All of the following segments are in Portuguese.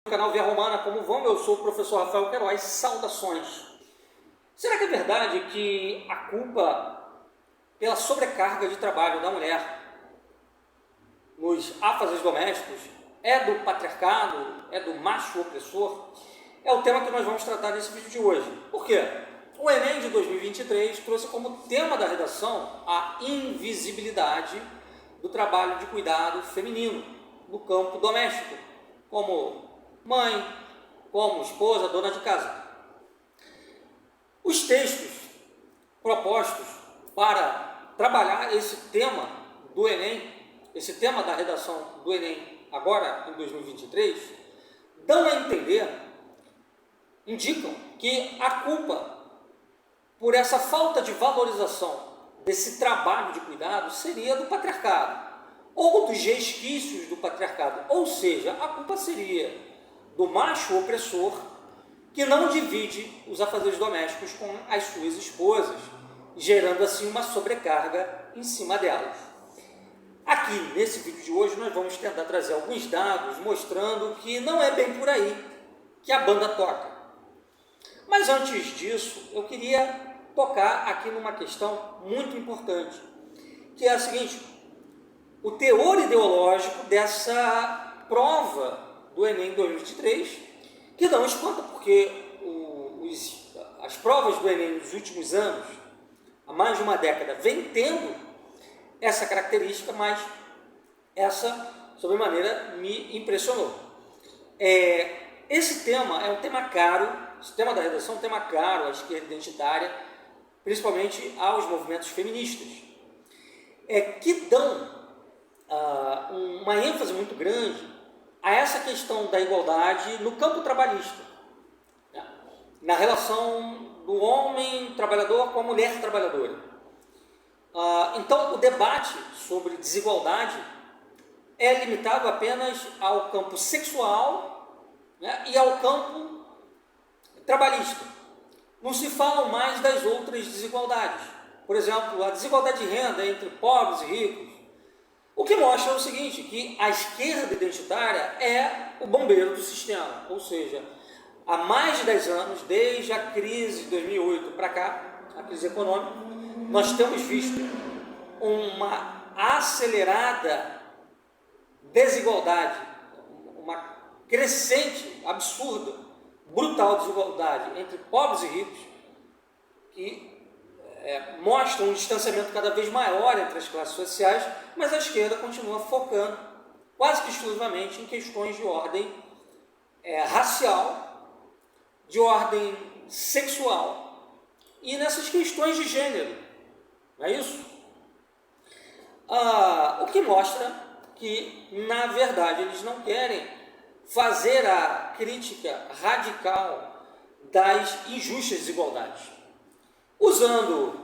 Canal Via Romana, como vão? Eu sou o professor Rafael Queiroz, saudações. Será que é verdade que a culpa pela sobrecarga de trabalho da mulher nos afazeres domésticos é do patriarcado, é do macho opressor? É o tema que nós vamos tratar nesse vídeo de hoje. Por quê? O Enem de 2023 trouxe como tema da redação a invisibilidade do trabalho de cuidado feminino no campo doméstico, como mãe, como esposa, dona de casa. Os textos propostos para trabalhar esse tema do Enem, esse tema da redação do Enem agora em 2023, dão a entender, indicam que a culpa por essa falta de valorização desse trabalho de cuidado seria do patriarcado, ou dos resquícios do patriarcado, ou seja, a culpa seria do macho opressor que não divide os afazeres domésticos com as suas esposas, gerando assim uma sobrecarga em cima delas. Aqui, nesse vídeo de hoje, nós vamos tentar trazer alguns dados mostrando que não é bem por aí que a banda toca. Mas antes disso, eu queria tocar aqui numa questão muito importante, que é a seguinte: o teor ideológico dessa prova do Enem 2023, que não espanta, porque as provas do Enem nos últimos anos, há mais de uma década, vem tendo essa característica, mas essa, sobremaneira, me impressionou. Esse tema é um tema caro, esse tema da redação é um tema caro à esquerda identitária, principalmente aos movimentos feministas, que dão uma ênfase muito grande a essa questão da igualdade no campo trabalhista, né? Na relação do homem trabalhador com a mulher trabalhadora. Então, o debate sobre desigualdade é limitado apenas ao campo sexual, né, e ao campo trabalhista. Não se fala mais das outras desigualdades. Por exemplo, a desigualdade de renda entre pobres e ricos. O que mostra o seguinte, que a esquerda identitária é o bombeiro do sistema, ou seja, há mais de 10 anos, desde a crise de 2008 para cá, a crise econômica, nós temos visto uma acelerada desigualdade, uma crescente, absurda, brutal desigualdade entre pobres e ricos, que mostra um distanciamento cada vez maior entre as classes sociais, mas a esquerda continua focando quase que exclusivamente em questões de ordem racial, de ordem sexual e nessas questões de gênero, não é isso? O que mostra que, na verdade, eles não querem fazer a crítica radical das injustas desigualdades. Usando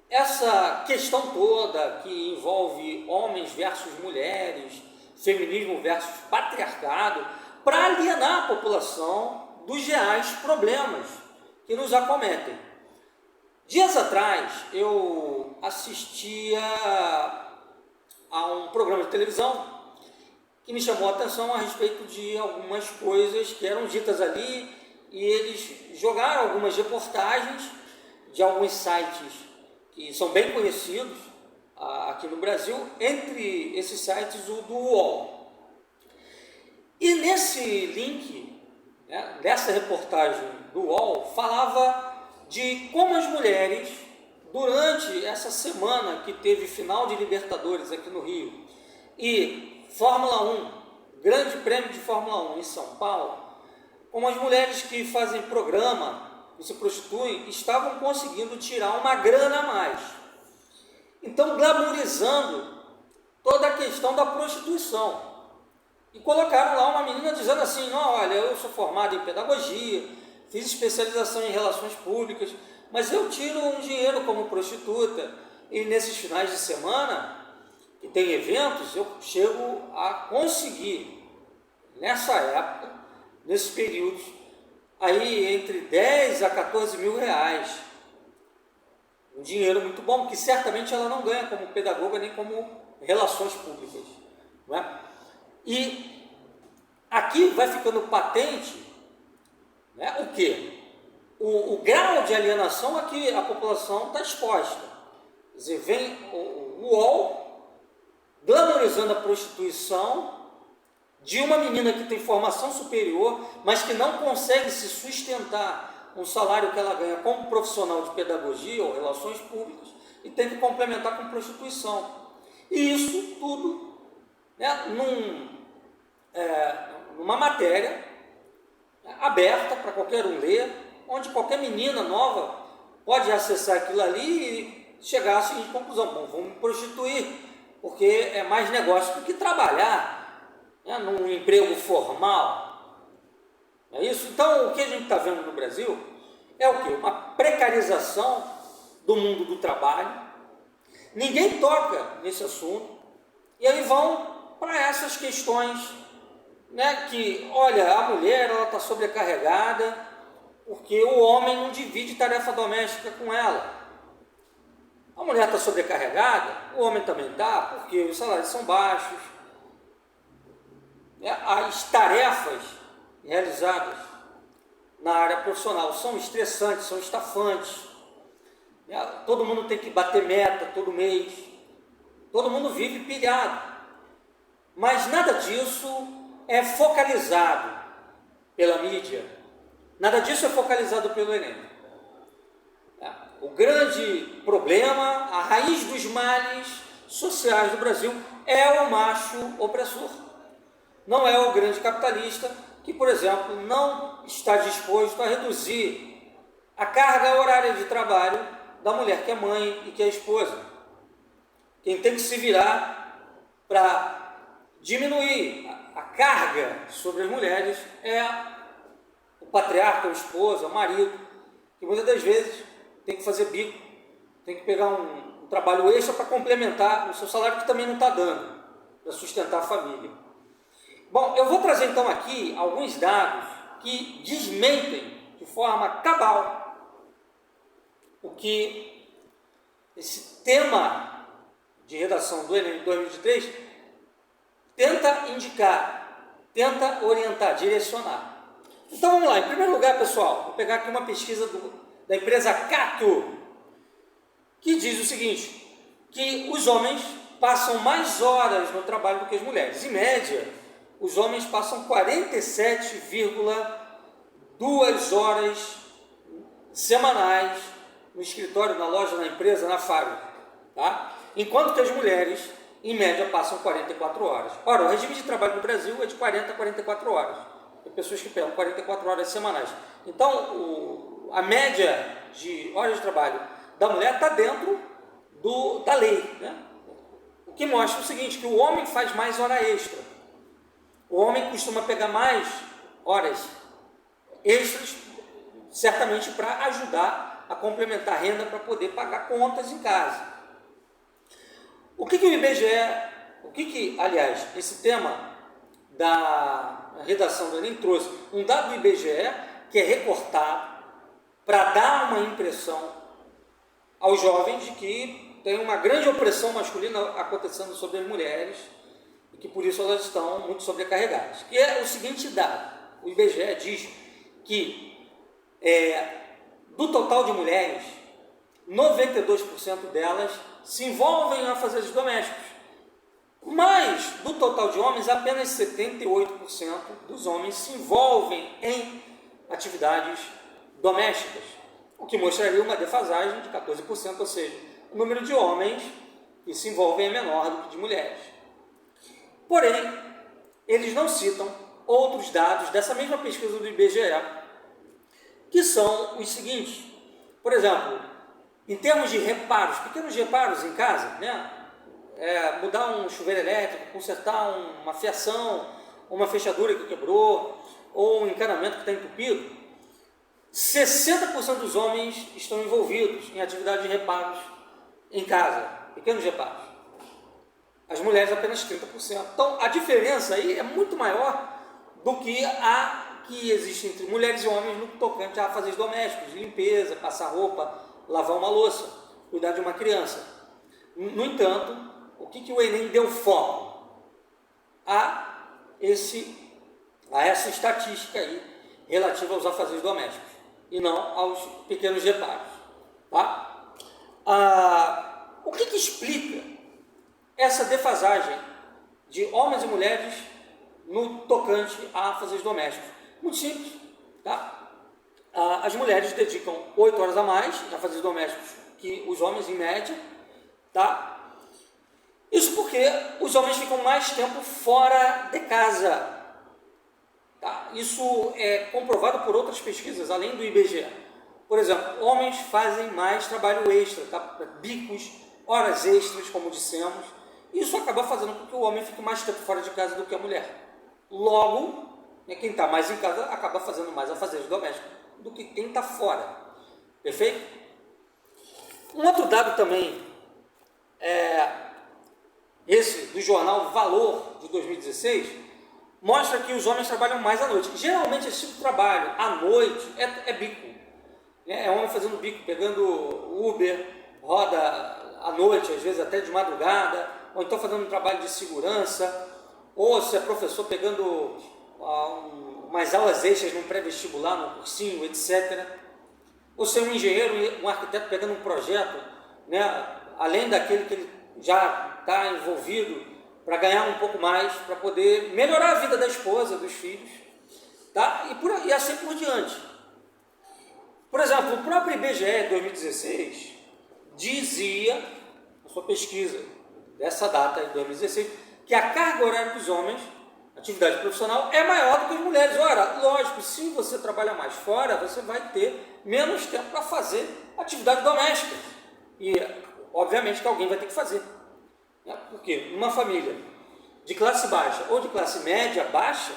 essa questão toda que envolve homens versus mulheres, feminismo versus patriarcado, para alienar a população dos reais problemas que nos acometem. Dias atrás, eu assistia a um programa de televisão que me chamou a atenção a respeito de algumas coisas que eram ditas ali, e eles jogaram algumas reportagens de alguns sites que são bem conhecidos aqui no Brasil, entre esses sites o do UOL. E nesse link, dessa reportagem do UOL, falava de como as mulheres, durante essa semana que teve final de Libertadores aqui no Rio e Fórmula 1, Grande Prêmio de Fórmula 1 em São Paulo, como as mulheres que fazem programa, que se prostituem, estavam conseguindo tirar uma grana a mais. Então, glamourizando toda a questão da prostituição. E colocaram lá uma menina dizendo assim: não, olha, eu sou formada em pedagogia, fiz especialização em relações públicas, mas eu tiro um dinheiro como prostituta, e nesses finais de semana, que tem eventos, eu chego a conseguir, nessa época, nesses períodos, aí entre 10 a 14 mil reais. Um dinheiro muito bom, que certamente ela não ganha como pedagoga nem como relações públicas, não é? E aqui vai ficando patente, né, o quê? O grau de alienação a que a população está exposta. Quer dizer, vem o UOL glamorizando a prostituição de uma menina que tem formação superior, mas que não consegue se sustentar um salário que ela ganha como profissional de pedagogia ou relações públicas e tem que complementar com prostituição. E isso tudo, né, numa matéria aberta para qualquer um ler, onde qualquer menina nova pode acessar aquilo ali e chegar à seguinte conclusão: bom, vamos prostituir, porque é mais negócio do que trabalhar, né, num emprego formal. É isso? Então, o que a gente está vendo no Brasil é o quê? Uma precarização do mundo do trabalho. Ninguém toca nesse assunto, e aí vão para essas questões, né, que, olha, a mulher está sobrecarregada porque o homem não divide tarefa doméstica com ela. A mulher está sobrecarregada, o homem também está, porque os salários são baixos, né, as tarefas realizadas na área profissional são estressantes, são estafantes, né, todo mundo tem que bater meta todo mês, todo mundo vive pilhado, mas nada disso é focalizado pela mídia, nada disso é focalizado pelo Enem. O grande problema, a raiz dos males sociais do Brasil é o macho opressor. Não é o grande capitalista que, por exemplo, não está disposto a reduzir a carga horária de trabalho da mulher que é mãe e que é esposa. Quem tem que se virar para diminuir a carga sobre as mulheres é o patriarca, o esposo, o marido, que muitas das vezes tem que fazer bico, tem que pegar um trabalho extra para complementar o seu salário, que também não está dando para sustentar a família. Bom, eu vou trazer então aqui alguns dados que desmentem de forma cabal o que esse tema de redação do Enem de 2023 tenta indicar, tenta orientar, direcionar. Então vamos lá, em primeiro lugar, pessoal, vou pegar aqui uma pesquisa da empresa Cato, que diz o seguinte, que os homens passam mais horas no trabalho do que as mulheres. Em média, os homens passam 47,2 horas semanais no escritório, na loja, na empresa, na fábrica, tá? Enquanto que as mulheres, em média, passam 44 horas. Ora, o regime de trabalho no Brasil é de 40 a 44 horas. Tem pessoas que pegam 44 horas semanais. Então, a média de horas de trabalho da mulher está dentro da lei, né? O que mostra o seguinte, que o homem faz mais hora extra. O homem costuma pegar mais horas extras, certamente para ajudar a complementar a renda para poder pagar contas em casa. O que o IBGE, aliás, esse tema da redação do Enem trouxe um dado do IBGE que é recortado para dar uma impressão aos jovens de que tem uma grande opressão masculina acontecendo sobre as mulheres e que por isso elas estão muito sobrecarregadas. E é o seguinte dado, o IBGE diz que do total de mulheres, 92% delas se envolvem em afazeres domésticos, mas do total de homens, apenas 78% dos homens se envolvem em atividades domésticas, o que mostraria uma defasagem de 14%, ou seja, o número de homens que se envolvem é menor do que de mulheres. Porém, eles não citam outros dados dessa mesma pesquisa do IBGE, que são os seguintes. Por exemplo, em termos de reparos, pequenos reparos em casa, né? Mudar um chuveiro elétrico, consertar uma fiação, uma fechadura que quebrou, ou um encanamento que está entupido, 60% dos homens estão envolvidos em atividade de reparos em casa, pequenos reparos. As mulheres apenas 30%. Então, a diferença aí é muito maior do que a que existe entre mulheres e homens no tocante a afazeres domésticos, limpeza, passar roupa, lavar uma louça, cuidar de uma criança. No entanto, o que o Enem deu foco? A esse a essa estatística aí relativa aos afazeres domésticos e não aos pequenos reparos. Tá? O que explica essa defasagem de homens e mulheres no tocante a afazeres domésticos? Muito simples. Tá? As mulheres dedicam 8 horas a mais a afazeres domésticos que os homens em média. Tá? Isso porque os homens ficam mais tempo fora de casa. Tá? Isso é comprovado por outras pesquisas, além do IBGE. Por exemplo, homens fazem mais trabalho extra, tá? Bicos, horas extras, como dissemos. Isso acaba fazendo com que o homem fique mais tempo fora de casa do que a mulher. Logo, quem está mais em casa acaba fazendo mais afazeres domésticos do que quem está fora. Perfeito? Um outro dado também esse do jornal Valor de 2016, mostra que os homens trabalham mais à noite. Geralmente esse tipo de trabalho à noite é bico. É homem fazendo bico, pegando Uber, roda à noite, às vezes até de madrugada, ou então fazendo um trabalho de segurança, ou se é professor pegando umas aulas extras num pré-vestibular, num cursinho, etc. Ou se é um engenheiro, um arquiteto pegando um projeto, além daquele que ele já está envolvido, para ganhar um pouco mais, para poder melhorar a vida da esposa, dos filhos, tá? E assim por diante. Por exemplo, o próprio IBGE 2016 dizia, na sua pesquisa dessa data de 2016, que a carga horária dos homens, atividade profissional, é maior do que as mulheres. Ora, lógico, se você trabalha mais fora, você vai ter menos tempo para fazer atividade doméstica. E, obviamente, que alguém vai ter que fazer. Porque numa família de classe baixa ou de classe média baixa,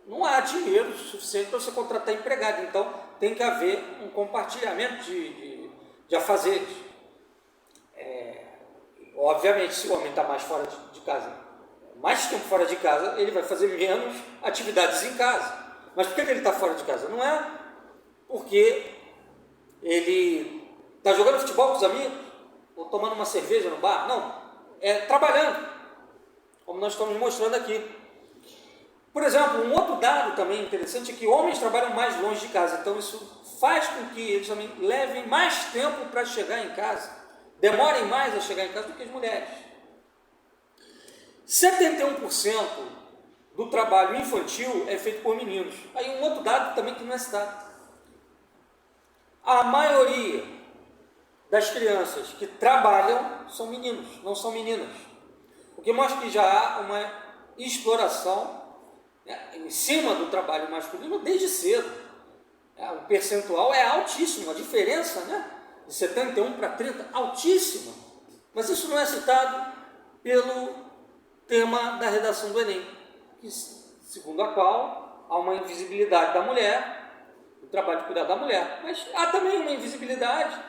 não há dinheiro suficiente para você contratar empregado. Então, tem que haver um compartilhamento de afazeres. Obviamente, se o homem está mais fora de casa, mais tempo fora de casa, ele vai fazer menos atividades em casa. Mas por que ele está fora de casa? Não é porque ele está jogando futebol com os amigos, ou tomando uma cerveja no bar. Não, é trabalhando, como nós estamos mostrando aqui. Por exemplo, um outro dado também interessante é que homens trabalham mais longe de casa, então isso faz com que eles também levem mais tempo para chegar em casa, demorem mais a chegar em casa do que as mulheres. 71% do trabalho infantil é feito por meninos. Aí um outro dado também que não é citado. A maioria das crianças que trabalham são meninos, não são meninas. O que mostra que já há uma exploração em cima do trabalho masculino desde cedo. O percentual é altíssimo, a diferença de 71 para 30, altíssima. Mas isso não é citado pelo tema da redação do Enem, segundo a qual há uma invisibilidade da mulher, o trabalho de cuidar da mulher, mas há também uma invisibilidade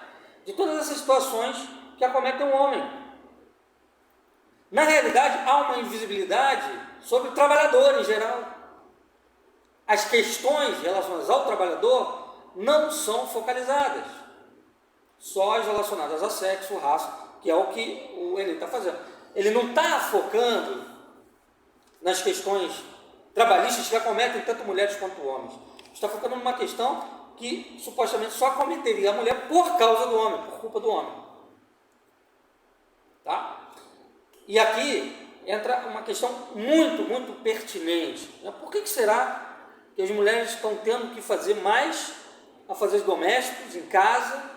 de todas essas situações que acometem o homem. Na realidade, há uma invisibilidade sobre o trabalhador em geral. As questões relacionadas ao trabalhador não são focalizadas, só as relacionadas a sexo, raça, que é o que o Enem está fazendo. Ele não está focando nas questões trabalhistas que acometem tanto mulheres quanto homens. Está focando numa questão que supostamente só cometeria a mulher por causa do homem, por culpa do homem. Tá? E aqui entra uma questão muito pertinente. Por que será que as mulheres estão tendo que fazer mais afazeres domésticos em casa,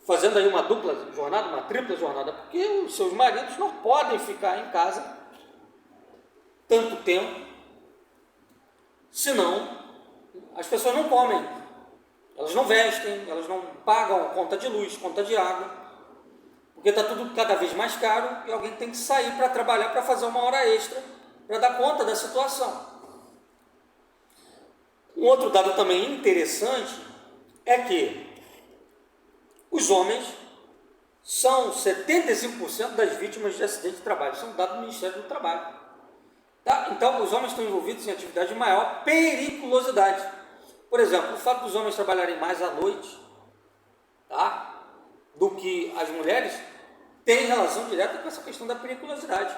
fazendo aí uma dupla jornada, uma tripla jornada? Porque os seus maridos não podem ficar em casa tanto tempo, senão as pessoas não comem, elas não vestem, elas não pagam conta de luz, conta de água, porque está tudo cada vez mais caro e alguém tem que sair para trabalhar, para fazer uma hora extra, para dar conta da situação. Um outro dado também interessante é que os homens são 75% das vítimas de acidente de trabalho, isso é um dado do Ministério do Trabalho. Tá? Então, os homens estão envolvidos em atividade de maior periculosidade. Por exemplo, o fato dos homens trabalharem mais à noite, tá, do que as mulheres, tem relação direta com essa questão da periculosidade.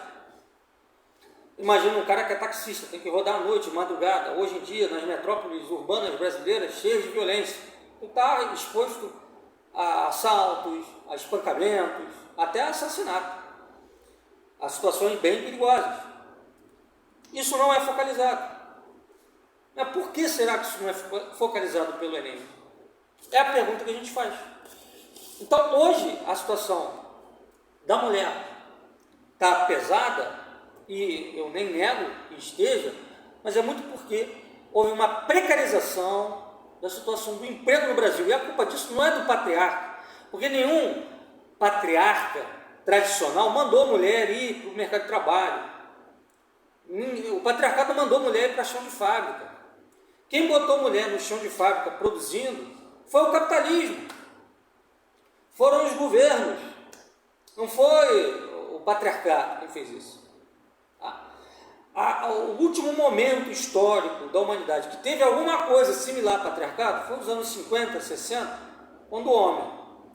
Imagina um cara que é taxista, tem que rodar à noite, madrugada, hoje em dia, nas metrópoles urbanas brasileiras, cheias de violência. Ele está exposto a assaltos, a espancamentos, até a assassinato, a situações bem perigosas. Isso não é focalizado. Mas por que será que isso não é focalizado pelo Enem? É a pergunta que a gente faz. Então, hoje, a situação da mulher está pesada, e eu nem nego que esteja, mas é muito porque houve uma precarização da situação do emprego no Brasil. E a culpa disso não é do patriarca, porque nenhum patriarca tradicional mandou a mulher ir para o mercado de trabalho. O patriarcado mandou a mulher ir para chão de fábrica. Quem botou a mulher no chão de fábrica produzindo foi o capitalismo. Foram os governos. Não foi o patriarcado quem fez isso. O último momento histórico da humanidade que teve alguma coisa similar ao patriarcado foi nos anos 50, 60, quando o homem,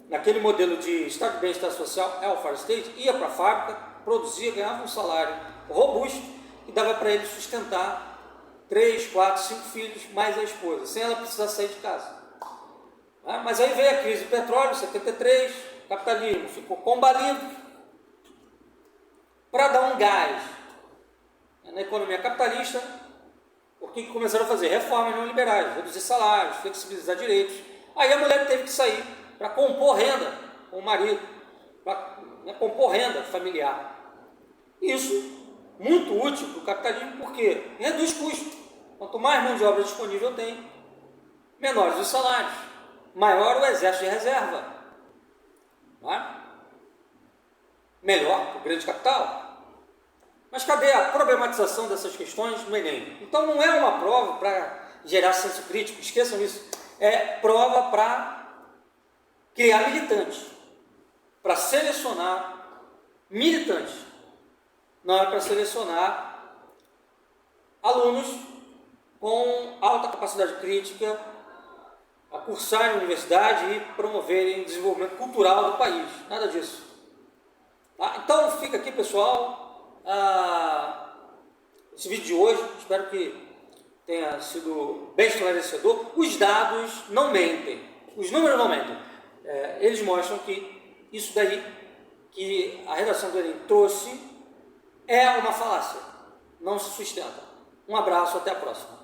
naquele modelo de estado de bem-estar social, welfare state, ia para a fábrica, produzia, ganhava um salário robusto que dava para ele sustentar 3, 4, 5 filhos, mais a esposa, sem ela precisar sair de casa. Mas aí veio a crise do petróleo, 73, o capitalismo ficou combalido para dar um gás na economia capitalista. O que começaram a fazer? Reformas neoliberais, reduzir salários, flexibilizar direitos. Aí a mulher teve que sair para compor renda com o marido, para compor renda familiar. Isso muito útil para o capitalismo, porque reduz custo. Quanto mais mão de obra disponível tem, menores os salários, maior o exército de reserva. Não é? Melhor para o grande capital. Mas cadê a problematização dessas questões no Enem? Então não é uma prova para gerar senso crítico, esqueçam isso. É prova para criar militantes, para selecionar militantes. Não é para selecionar alunos com alta capacidade crítica a cursar em universidade e promoverem o desenvolvimento cultural do país. Nada disso. Tá? Então fica aqui, pessoal, esse vídeo de hoje. Espero que tenha sido bem esclarecedor. Os dados não mentem, os números não mentem. Eles mostram que isso daí que a redação do Enem trouxe é uma falácia, não se sustenta. Um abraço, até a próxima.